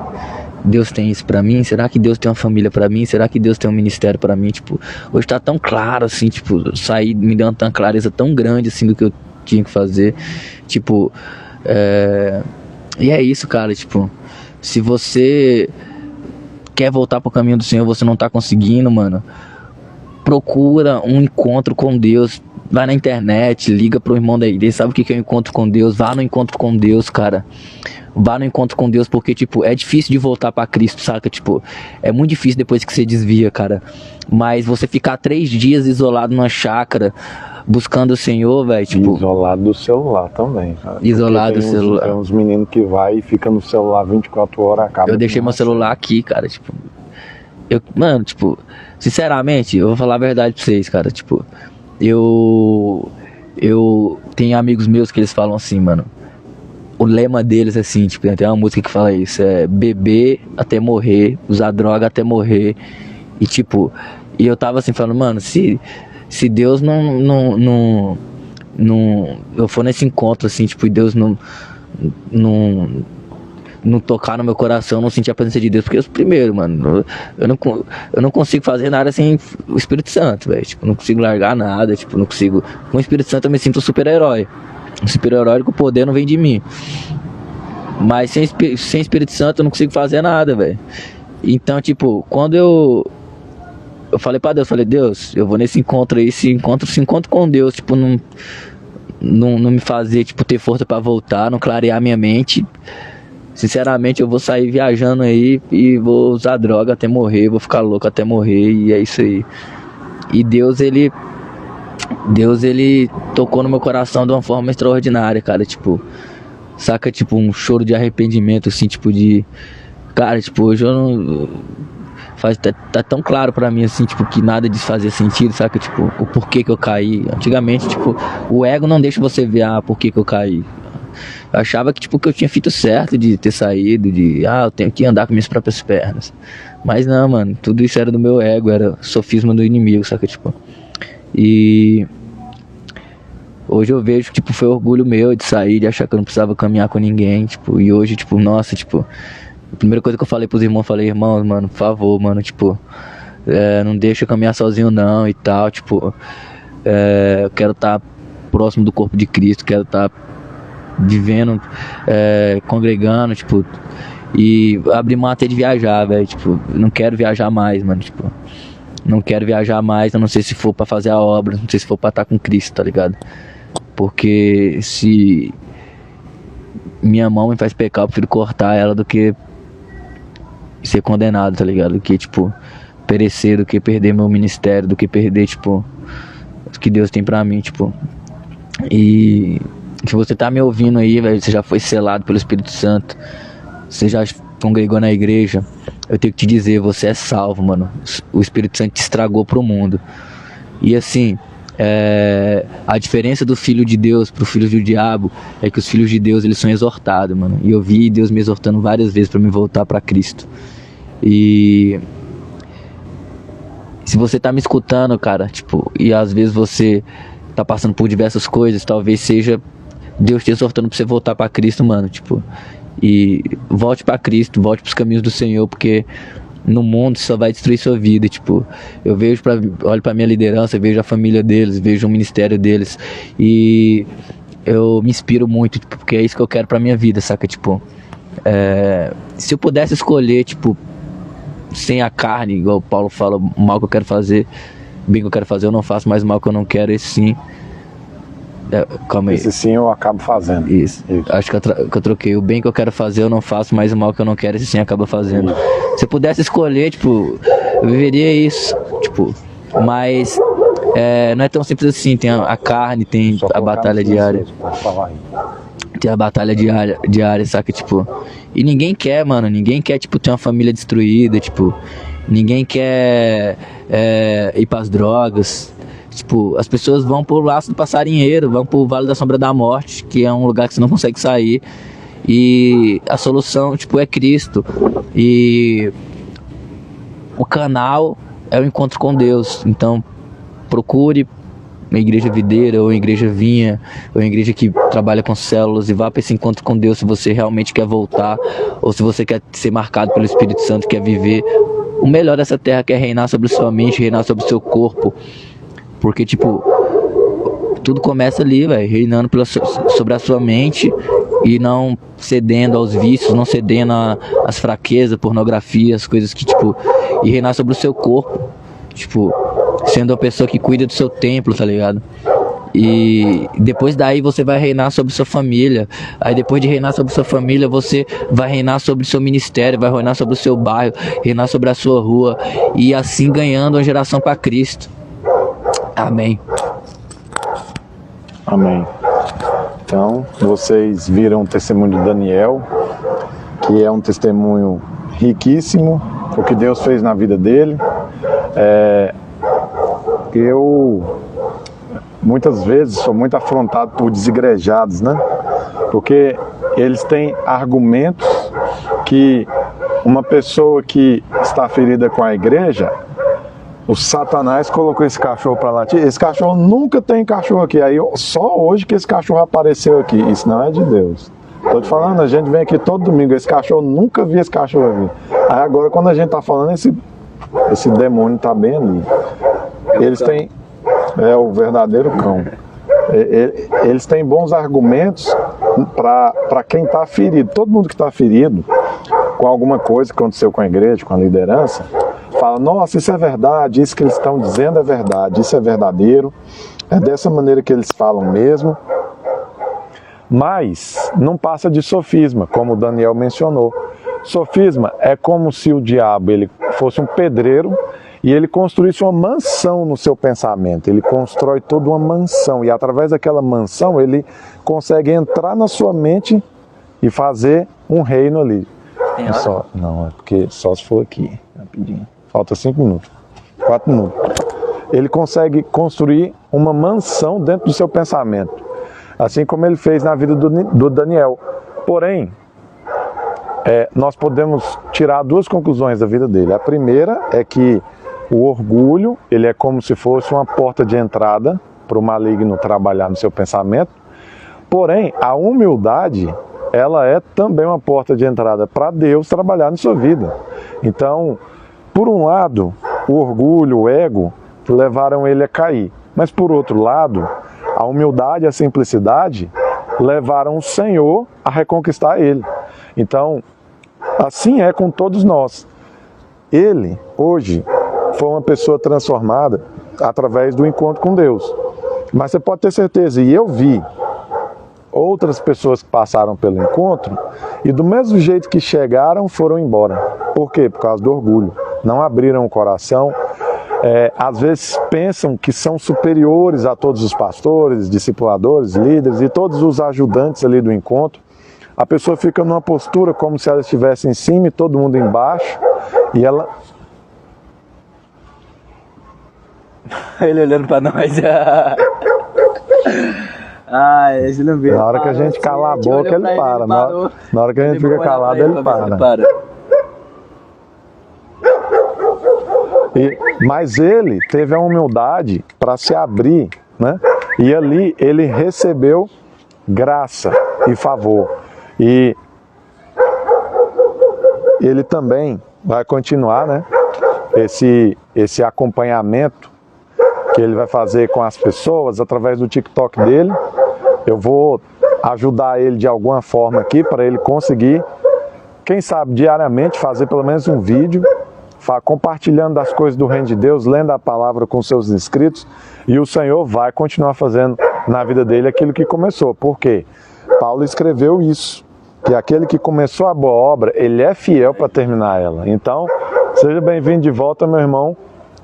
Deus tem isso pra mim? Será que Deus tem uma família pra mim? Será que Deus tem um ministério pra mim? Tipo, hoje tá tão claro, assim, tipo, sair me deu uma clareza tão grande, assim, do que eu tinha que fazer, tipo, e é isso, cara, tipo, se você quer voltar pro caminho do Senhor, você não tá conseguindo, mano, procura um encontro com Deus, vai na internet, liga pro irmão da igreja, sabe o que é um encontro com Deus, vá no encontro com Deus, cara. Vá no encontro com Deus, porque, tipo, é difícil de voltar pra Cristo, saca? Tipo, é muito difícil depois que você desvia, cara. Mas você ficar 3 dias isolado numa chácara, buscando o Senhor, velho, tipo... Isolado do celular também, cara. Isolado do celular. Tem uns meninos que vai e fica no celular 24 horas, acaba... Eu deixei meu celular aqui, cara, tipo... Mano, tipo, sinceramente, eu vou falar a verdade pra vocês, cara, tipo... Eu tenho amigos meus que eles falam assim, mano... O lema deles é assim, tipo, tem uma música que fala isso, é beber até morrer, usar droga até morrer. E tipo, e eu tava assim falando, mano, se Deus não eu for nesse encontro assim, tipo, e Deus não tocar no meu coração, não sentir a presença de Deus, porque eu primeiro, mano, eu não consigo fazer nada sem o Espírito Santo, velho, tipo, não consigo largar nada, tipo, não consigo, com o Espírito Santo eu me sinto um super-herói. Um super-herói com o poder não vem de mim. Mas sem Espírito Santo eu não consigo fazer nada, velho. Então, tipo, quando eu falei pra Deus, Deus, eu vou nesse encontro aí, se encontro com Deus, tipo, não me fazer, tipo, ter força pra voltar, não clarear minha mente. Sinceramente, eu vou sair viajando aí e vou usar droga até morrer, vou ficar louco até morrer, e é isso aí. E Deus, ele tocou no meu coração de uma forma extraordinária, cara, tipo, saca, tipo, um choro de arrependimento, assim, tipo, cara, tipo, hoje eu não, tá tão claro pra mim, assim, tipo, que nada disso fazia sentido, saca, tipo, o porquê que eu caí. Antigamente, tipo, o ego não deixa você ver, por que eu caí. Eu achava que, tipo, que eu tinha feito certo de ter saído, eu tenho que andar com minhas próprias pernas. Mas não, mano, tudo isso era do meu ego, era sofisma do inimigo, saca, tipo. E hoje eu vejo que, tipo, foi orgulho meu de sair, de achar que eu não precisava caminhar com ninguém, tipo. E hoje, tipo, nossa, tipo, a primeira coisa que eu falei pros irmãos, irmãos, mano, por favor, mano, tipo, não deixa eu caminhar sozinho não e tal, tipo, eu quero estar próximo do corpo de Cristo, quero estar vivendo, congregando, tipo, e abrir mão até de viajar, velho, tipo, não quero viajar mais, mano, tipo, não quero viajar mais, eu não sei se for pra fazer a obra, não sei se for pra estar com Cristo, tá ligado? Porque se minha mão me faz pecar, eu prefiro cortar ela do que ser condenado, tá ligado? Do que, tipo, perecer, do que perder meu ministério, do que perder, tipo, o que Deus tem pra mim, tipo. E se você tá me ouvindo aí, velho, você já foi selado pelo Espírito Santo, você já congregou na igreja, eu tenho que te dizer, você é salvo, mano. O Espírito Santo te estragou pro mundo. E assim, a diferença do filho de Deus pro filho do diabo é que os filhos de Deus, eles são exortados, mano. E eu vi Deus me exortando várias vezes pra me voltar pra Cristo. E se você tá me escutando, cara, tipo, e às vezes você tá passando por diversas coisas, talvez seja Deus te exortando pra você voltar pra Cristo, mano, tipo. E volte pra Cristo, volte pros caminhos do Senhor, porque no mundo só vai destruir sua vida, tipo. Eu vejo, olho pra minha liderança, vejo a família deles, vejo o ministério deles, e eu me inspiro muito, tipo, porque é isso que eu quero pra minha vida, saca, tipo, se eu pudesse escolher, tipo, sem a carne, igual o Paulo fala, o mal que eu quero fazer, o bem que eu quero fazer eu não faço, mas o mal que eu não quero, esse sim. Calma aí. Esse sim eu acabo fazendo. Isso. Acho que eu troquei. O bem que eu quero fazer eu não faço, mas o mal que eu não quero, esse sim acaba fazendo. Se eu pudesse escolher, tipo, eu viveria isso, tipo, mas não é tão simples assim. Tem a carne, tem a batalha diária. Tem a batalha diária, saca, tipo. E ninguém quer, mano, ninguém quer, tipo, ter uma família destruída, tipo, ninguém quer ir pras drogas. Tipo, as pessoas vão pro laço do passarinheiro, vão pro Vale da Sombra da Morte, que é um lugar que você não consegue sair. E a solução, tipo, é Cristo. E o canal é o encontro com Deus. Então, procure uma igreja videira, ou uma igreja vinha, ou uma igreja que trabalha com células, e vá para esse encontro com Deus se você realmente quer voltar, ou se você quer ser marcado pelo Espírito Santo, quer viver o melhor dessa terra, quer reinar sobre sua mente, reinar sobre o seu corpo. Porque, tipo, tudo começa ali, velho, reinando sobre a sua mente e não cedendo aos vícios, não cedendo às fraquezas, pornografia, as coisas que, tipo, e reinar sobre o seu corpo, tipo, sendo a pessoa que cuida do seu templo, tá ligado? E depois daí você vai reinar sobre sua família. Aí depois de reinar sobre sua família, você vai reinar sobre o seu ministério, vai reinar sobre o seu bairro, reinar sobre a sua rua, e assim ganhando uma geração para Cristo. Amém. Amém. Então, vocês viram o testemunho de Daniel, que é um testemunho riquíssimo, o que Deus fez na vida dele. Eu, muitas vezes, sou muito afrontado por desigrejados, né? Porque eles têm argumentos que uma pessoa que está ferida com a igreja, o Satanás colocou esse cachorro para latir. Esse cachorro nunca tem cachorro aqui. Aí só hoje que esse cachorro apareceu aqui. Isso não é de Deus. Tô te falando, a gente vem aqui todo domingo. Esse cachorro, nunca vi esse cachorro aqui. Aí agora, quando a gente tá falando, esse demônio tá bem ali. Eles têm... É o verdadeiro cão. Eles têm bons argumentos para quem está ferido. Todo mundo que está ferido com alguma coisa que aconteceu com a igreja, com a liderança, fala, nossa, isso é verdade, isso que eles estão dizendo é verdade, isso é verdadeiro, é dessa maneira que eles falam mesmo. Mas não passa de sofisma, como o Daniel mencionou. Sofisma é como se o diabo ele fosse um pedreiro e ele construísse uma mansão no seu pensamento. Ele constrói toda uma mansão e através daquela mansão ele consegue entrar na sua mente e fazer um reino ali. Não, é porque só se for aqui, rapidinho. Falta 5 minutos, 4 minutos. Ele consegue construir uma mansão dentro do seu pensamento. assim como ele fez na vida do Daniel. Porém, nós podemos tirar duas conclusões da vida dele. A primeira é que o orgulho, ele é como se fosse uma porta de entrada para o maligno trabalhar no seu pensamento. Porém, a humildade, ela é também uma porta de entrada para Deus trabalhar na sua vida. Então, por um lado, o orgulho, o ego, levaram ele a cair. Mas por outro lado, a humildade e a simplicidade levaram o Senhor a reconquistar ele. Então, assim é com todos nós. Ele, hoje, foi uma pessoa transformada através do encontro com Deus. Mas você pode ter certeza, e eu vi outras pessoas que passaram pelo encontro e do mesmo jeito que chegaram, foram embora. Por quê? Por causa do orgulho. Não abriram o coração. Às vezes pensam que são superiores a todos os pastores, discipuladores, líderes e todos os ajudantes ali do encontro. A pessoa fica numa postura como se ela estivesse em cima e todo mundo embaixo, e ela... Ele olhando pra nós. Esse não vê. Na hora que a gente calar a boca, ele para. Na hora que a gente fica calado, ele para. Mas ele teve a humildade para se abrir, né? E ali ele recebeu graça e favor. E ele também vai continuar, né? Esse acompanhamento que ele vai fazer com as pessoas através do TikTok dele. Eu vou ajudar ele de alguma forma aqui para ele conseguir, quem sabe diariamente, fazer pelo menos um vídeo compartilhando das coisas do reino de Deus, lendo a palavra com seus inscritos, e o Senhor vai continuar fazendo na vida dele aquilo que começou. Por quê? Paulo escreveu isso, que aquele que começou a boa obra, ele é fiel para terminar ela. Então, seja bem-vindo de volta, meu irmão.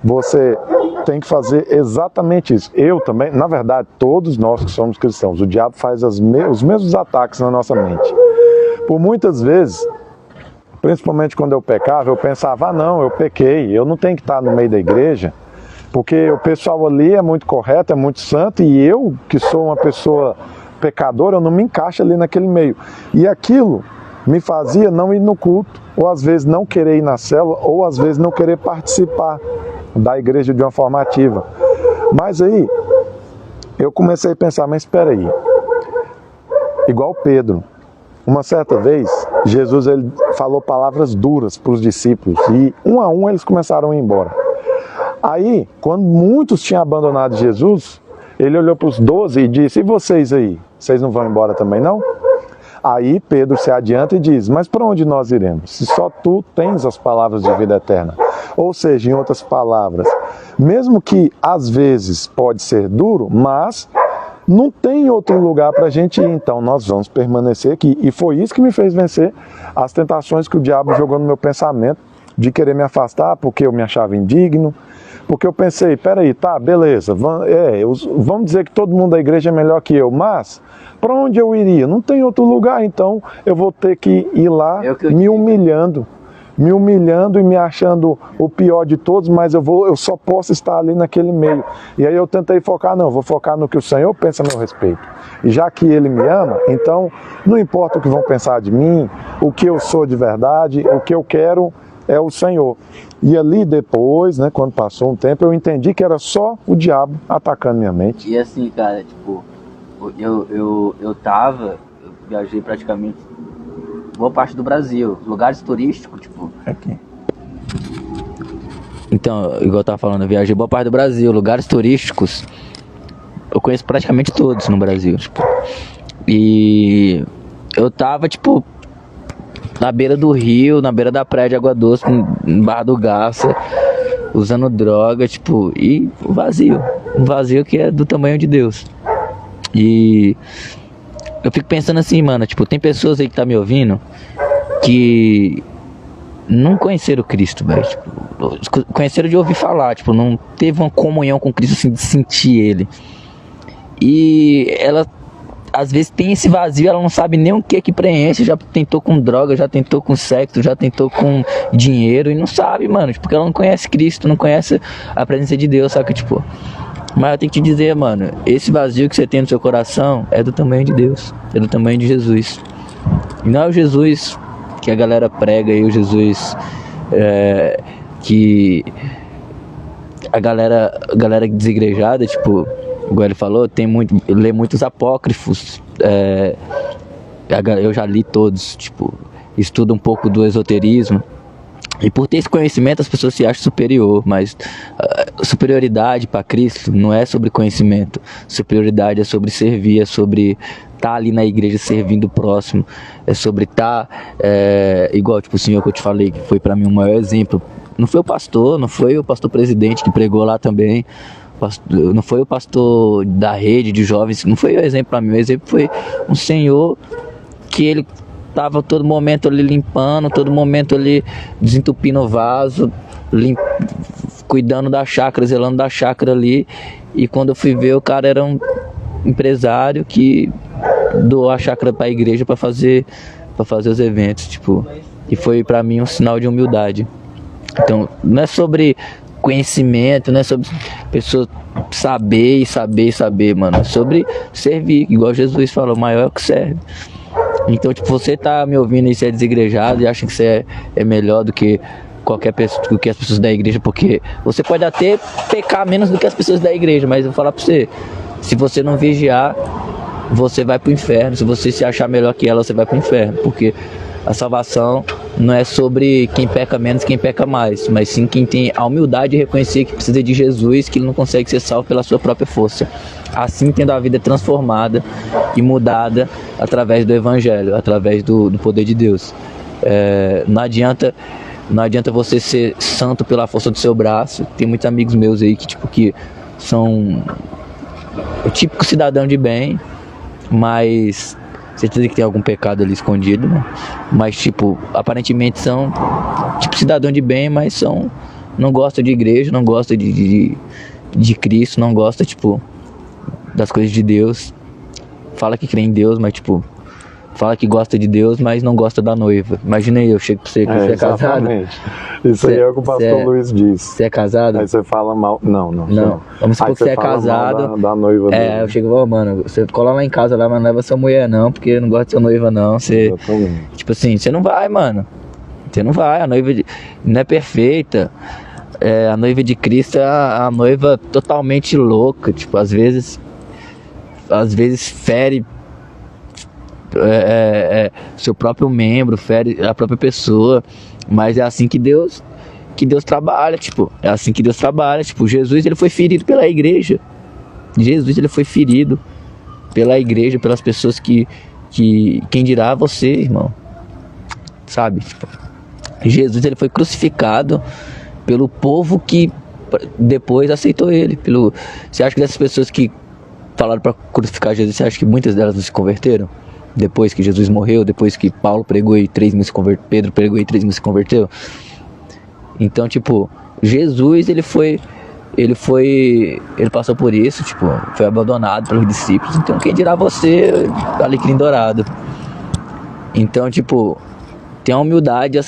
Você tem que fazer exatamente isso. Eu também, na verdade, todos nós que somos cristãos, o diabo faz os mesmos ataques na nossa mente. Por muitas vezes, principalmente quando eu pecava, eu pensava, não, eu pequei, eu não tenho que estar no meio da igreja, porque o pessoal ali é muito correto, é muito santo, e eu, que sou uma pessoa pecadora, eu não me encaixo ali naquele meio. E aquilo me fazia não ir no culto, ou às vezes não querer ir na célula, ou às vezes não querer participar da igreja de uma forma ativa. Mas aí, eu comecei a pensar, mas espera aí, igual Pedro, uma certa vez, Jesus ele falou palavras duras para os discípulos, e um a um eles começaram a ir embora. Aí, quando muitos tinham abandonado Jesus, ele olhou para os 12 e disse, e vocês aí, vocês não vão embora também não? Aí Pedro se adianta e diz, mas para onde nós iremos? Se só tu tens as palavras de vida eterna. Ou seja, em outras palavras, mesmo que às vezes pode ser duro, mas não tem outro lugar para a gente ir, então nós vamos permanecer aqui. E foi isso que me fez vencer as tentações que o diabo jogou no meu pensamento, de querer me afastar porque eu me achava indigno, porque eu pensei, peraí, tá, beleza, vamos dizer que todo mundo da igreja é melhor que eu, mas para onde eu iria? Não tem outro lugar, então eu vou ter que ir lá me humilhando e me achando o pior de todos, mas eu só posso estar ali naquele meio. E aí eu tentei focar, não, vou focar no que o Senhor pensa a meu respeito. E já que Ele me ama, então não importa o que vão pensar de mim, o que eu sou de verdade, o que eu quero é o Senhor. E ali depois, né, quando passou um tempo, eu entendi que era só o diabo atacando minha mente. E assim, cara, tipo, eu viajei praticamente boa parte do Brasil, lugares turísticos, tipo... Aqui. Então, igual eu tava falando, eu viajei boa parte do Brasil, lugares turísticos, eu conheço praticamente todos no Brasil, tipo. E eu tava, tipo, na beira do rio, na beira da praia de Água Doce, em Barra do Garça, usando droga, tipo, e um vazio que é do tamanho de Deus. E eu fico pensando assim, mano, tipo, tem pessoas aí que tá me ouvindo que não conheceram Cristo, velho, tipo, conheceram de ouvir falar, tipo, não teve uma comunhão com Cristo, assim, de sentir Ele. E ela, às vezes, tem esse vazio, ela não sabe nem o que é que preenche, já tentou com droga, já tentou com sexo, já tentou com dinheiro, e não sabe, mano, tipo, porque ela não conhece Cristo, não conhece a presença de Deus, sabe, tipo... Mas eu tenho que te dizer, mano, esse vazio que você tem no seu coração é do tamanho de Deus, é do tamanho de Jesus. E não é o Jesus que a galera prega aí, o Jesus que a galera desigrejada, tipo, igual ele falou, lê muitos apócrifos, eu já li todos, tipo, estudo um pouco do esoterismo. E por ter esse conhecimento as pessoas se acham superior, mas superioridade para Cristo não é sobre conhecimento. Superioridade é sobre servir, é sobre estar ali na igreja servindo o próximo, é sobre estar igual tipo o senhor que eu te falei, que foi para mim o maior exemplo. Não foi o pastor presidente que pregou lá também, não foi o pastor da rede de jovens, não foi o exemplo para mim. O exemplo foi um senhor que ele tava todo momento ali limpando, todo momento ali desentupindo o vaso, cuidando da chácara, zelando da chácara ali. E quando eu fui ver, o cara era um empresário que doou a chácara para a igreja para fazer os eventos, tipo. E foi para mim um sinal de humildade. Então, não é sobre conhecimento, não é sobre pessoa saber, mano. É sobre servir, igual Jesus falou, o maior é o que serve. Então, tipo, você tá me ouvindo e você é desigrejado e acha que você é melhor do que qualquer pessoa, do que as pessoas da igreja, porque você pode até pecar menos do que as pessoas da igreja, mas eu vou falar pra você, se você não vigiar, você vai pro inferno. Se você se achar melhor que ela, você vai pro inferno, porque a salvação não é sobre quem peca menos, quem peca mais, mas sim quem tem a humildade de reconhecer que precisa de Jesus, que ele não consegue ser salvo pela sua própria força. Assim, tendo a vida transformada e mudada através do Evangelho, através do poder de Deus. Não adianta você ser santo pela força do seu braço. Tem muitos amigos meus aí que são o típico cidadão de bem, mas certeza que tem algum pecado ali escondido, né? Mas tipo, aparentemente são tipo cidadão de bem, mas não gosta de igreja, não gosta de Cristo, não gosta tipo das coisas de Deus. Fala que crê em Deus, mas tipo, fala que gosta de Deus, mas não gosta da noiva. Imagina aí, eu chego pra você que você é casado. Isso aí é o que o pastor Luiz disse. Você é casado? Aí você fala mal. Não. Vamos supor que você é casado. Da noiva dele. Eu chego, mano, você cola lá em casa lá, mas não leva sua mulher não, porque eu não gosto de sua noiva não. Você, tipo assim, você não vai, mano. Você não vai, a noiva não é perfeita. A noiva de Cristo é a noiva totalmente louca. Tipo, às vezes fere seu próprio membro, fere a própria pessoa, mas é assim que Deus trabalha, tipo, Jesus, ele foi ferido pela igreja. Jesus, ele foi ferido pela igreja, pelas pessoas que quem dirá você, irmão, sabe, tipo, Jesus, ele foi crucificado pelo povo que depois aceitou ele. Você acha que dessas pessoas que falaram para crucificar Jesus, você acha que muitas delas não se converteram? Depois que Jesus morreu, depois que Paulo pregou e 3.000 se converteram, Pedro pregou e 3.000 se converteu. Então, tipo, Jesus, ele passou por isso, tipo, foi abandonado pelos discípulos. Então, quem dirá você, alecrim dourado? Então, tipo, tem a humildade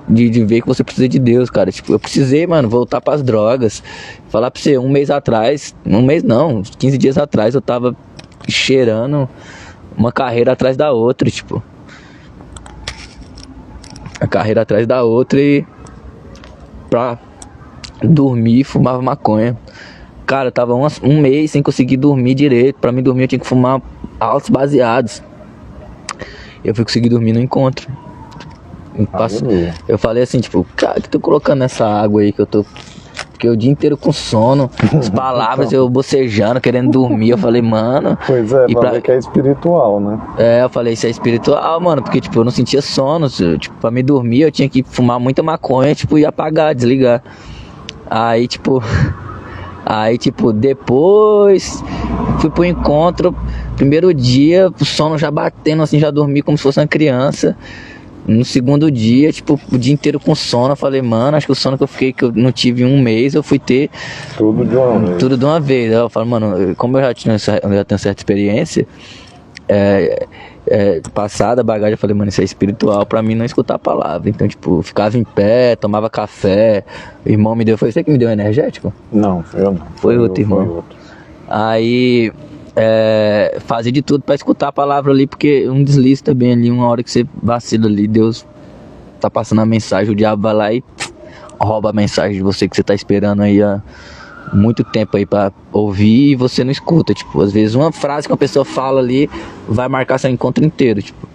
de ver que você precisa de Deus, cara. Tipo, eu precisei, mano, voltar pras drogas. Falar pra você, 15 dias atrás, eu tava cheirando uma carreira atrás da outra, tipo. A carreira atrás da outra e pra dormir fumava maconha. Cara, eu tava um mês sem conseguir dormir direito. Pra mim dormir eu tinha que fumar altos baseados. Eu fui conseguir dormir no encontro. Eu falei assim, tipo, cara, que tô colocando nessa água aí que eu tô... Porque o dia inteiro com sono, as palavras eu bocejando, querendo dormir. Eu falei, mano... Pois é, pra ver que é espiritual, né? Eu falei, isso é espiritual, mano. Porque, tipo, eu não sentia sono. Tipo, pra me dormir eu tinha que fumar muita maconha, tipo, e apagar, desligar. Aí, tipo, depois fui pro encontro. Primeiro dia, o sono já batendo, assim, já dormi como se fosse uma criança. No segundo dia, tipo, o dia inteiro com sono, eu falei, mano, acho que o sono que eu não tive em um mês, eu fui ter tudo de uma vez. Eu falo, mano, como eu já tenho certa experiência passada, bagagem, eu falei, mano, isso é espiritual pra mim não escutar a palavra. Então, tipo, eu ficava em pé, tomava café, o irmão me deu, foi você que me deu energético? Não, eu não. Foi outro irmão. Aí fazer de tudo pra escutar a palavra ali, porque um deslize também ali, uma hora que você vacila ali, Deus tá passando a mensagem, o diabo vai lá e rouba a mensagem de você que você tá esperando aí há muito tempo aí pra ouvir, e você não escuta. Tipo, às vezes uma frase que uma pessoa fala ali vai marcar seu encontro inteiro, tipo.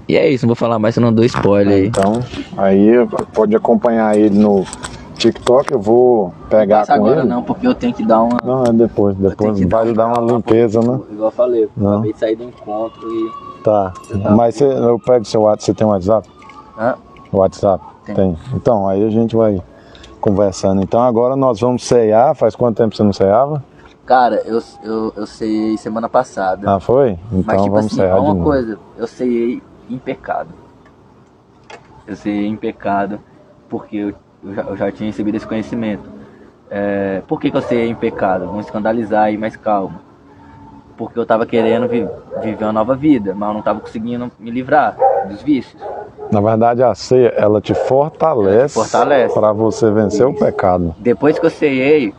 E é isso, não vou falar mais, senão eu dou spoiler aí. Então, aí pode acompanhar ele no TikTok, eu vou pegar com agora ele. não, porque eu tenho que dar uma... Não, é depois vai dar uma limpeza, né? Igual eu falei, eu Não. acabei de sair do encontro e... Tá, mas eu pego seu WhatsApp, você tem um WhatsApp? Hã? WhatsApp? Tem. Tem. Então, aí a gente vai conversando. Então agora nós vamos ceiar, faz quanto tempo você não ceava? Cara, eu ceiei semana passada. Ah, foi? Então Mas tipo vamos assim, cear de uma novo. coisa, eu ceiei em pecado. Eu ceiei em pecado porque eu já tinha recebido esse conhecimento. Por que eu ceiei em pecado? Vamos escandalizar aí, mas calma. Porque eu tava querendo viver uma nova vida, mas eu não tava conseguindo me livrar dos vícios. Na verdade, a ceia, ela te fortalece, para você vencer o pecado. Depois que eu ceiei,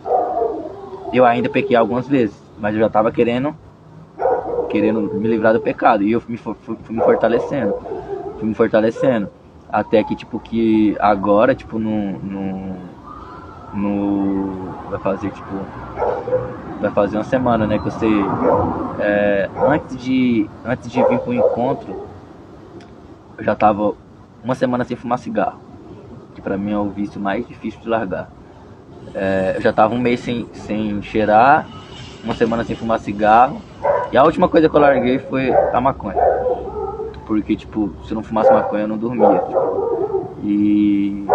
eu ainda pequei algumas vezes, mas eu já tava querendo me livrar do pecado, e eu fui me fortalecendo. Fui me fortalecendo. Até que, tipo, que agora, tipo, vai fazer uma semana, né, que eu sei, antes de vir pro encontro, eu já tava uma semana sem fumar cigarro, que pra mim é o vício mais difícil de largar. Eu já tava um mês sem cheirar, uma semana sem fumar cigarro, e a última coisa que eu larguei foi a maconha, porque, tipo, se eu não fumasse maconha eu não dormia, tipo. E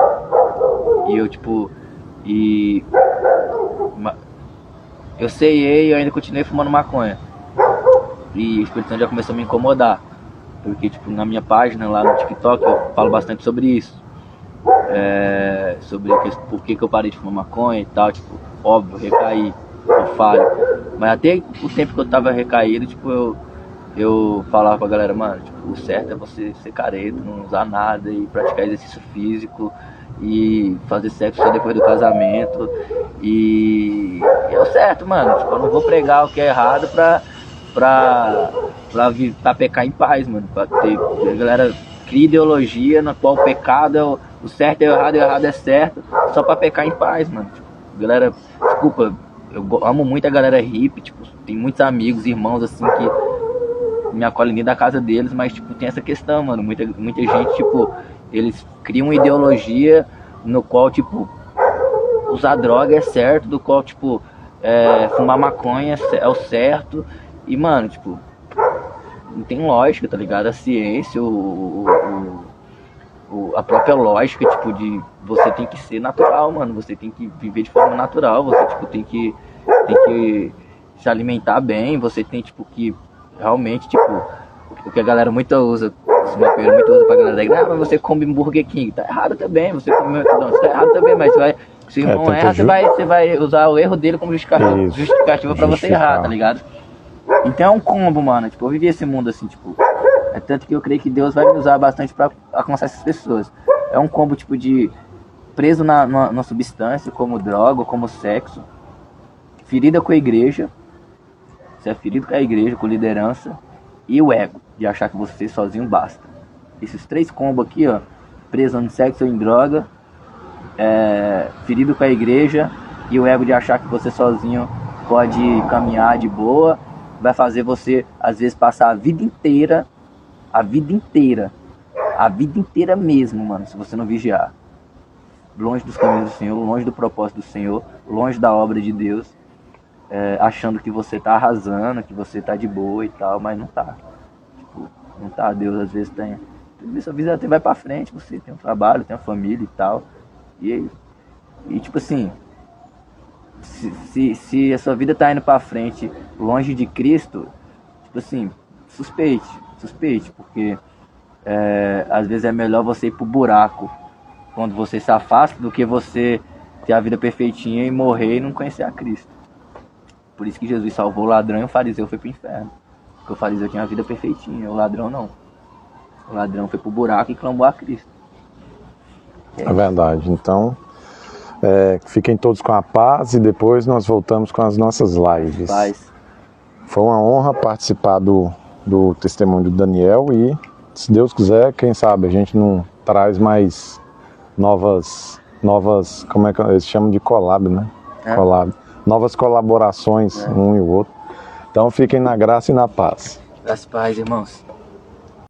eu, tipo, eu ceiei e eu ainda continuei fumando maconha. E o Espírito Santo já começou a me incomodar. Porque, tipo, na minha página lá no TikTok eu falo bastante sobre isso. Sobre por que eu parei de fumar maconha e tal. Tipo, óbvio, recaí, eu falho. Mas até o tempo que eu tava recaído, tipo, eu falava pra galera, mano, tipo, o certo é você ser careta, não usar nada e praticar exercício físico e fazer sexo só depois do casamento. E é o certo, mano. Tipo, eu não vou pregar o que é errado pra pecar em paz, mano. A galera cria ideologia na qual o pecado é o certo é o errado é certo, só pra pecar em paz, mano. Tipo, galera, desculpa, eu amo muito a galera hippie, tipo, tem muitos amigos, irmãos assim que me acolhem dentro da casa deles, mas tipo, tem essa questão, mano. Muita gente, tipo, eles criam uma ideologia no qual, tipo, usar droga é certo, do qual, tipo, fumar maconha é o certo. E, mano, tipo, não tem lógica, tá ligado? A ciência, a própria lógica, tipo, de você tem que ser natural, mano. Você tem que viver de forma natural, você, tipo, tem que se alimentar bem, você tem, tipo, que realmente, tipo, o que a galera muito usa, os maconheiros muito usam pra galera da igreja, mas você come Burger King, tá errado também, você come McDonald's, tá errado também, mas se o irmão erra, você vai usar o erro dele como justificativa pra você errar, tá ligado? Então é um combo, mano, tipo, eu vivi esse mundo assim, tipo, tanto que eu creio que Deus vai me usar bastante pra alcançar essas pessoas. É um combo, tipo, de preso na substância, como droga, como sexo, ferida com a igreja, você é ferido com a igreja, com liderança, e o ego, de achar que você sozinho basta. Esses três combos aqui, ó, preso no sexo ou em droga, ferido com a igreja, e o ego de achar que você sozinho pode caminhar de boa, vai fazer você, às vezes, passar a vida inteira mesmo, mano, se você não vigiar. Longe dos caminhos do Senhor, longe do propósito do Senhor, longe da obra de Deus. Achando que você tá arrasando, que você tá de boa e tal, mas não tá. Tipo, não tá. Deus às vezes tem. Sua vida até vai pra frente, você tem um trabalho, tem uma família e tal. E tipo assim, se a sua vida tá indo pra frente longe de Cristo, tipo assim, suspeite, porque às vezes é melhor você ir pro buraco quando você se afasta do que você ter a vida perfeitinha e morrer e não conhecer a Cristo. Por isso que Jesus salvou o ladrão e o fariseu foi pro inferno. Porque o fariseu tinha a vida perfeitinha, o ladrão não. O ladrão foi pro buraco e clamou a Cristo. É verdade. Então, Fiquem todos com a paz e depois nós voltamos com as nossas lives. Paz. Foi uma honra participar do testemunho do Daniel e, se Deus quiser, quem sabe a gente não traz mais novas, como é que eles chamam de collab, né? Collab. Novas colaborações, um e o outro. Então fiquem na graça e na paz. Das paz, irmãos.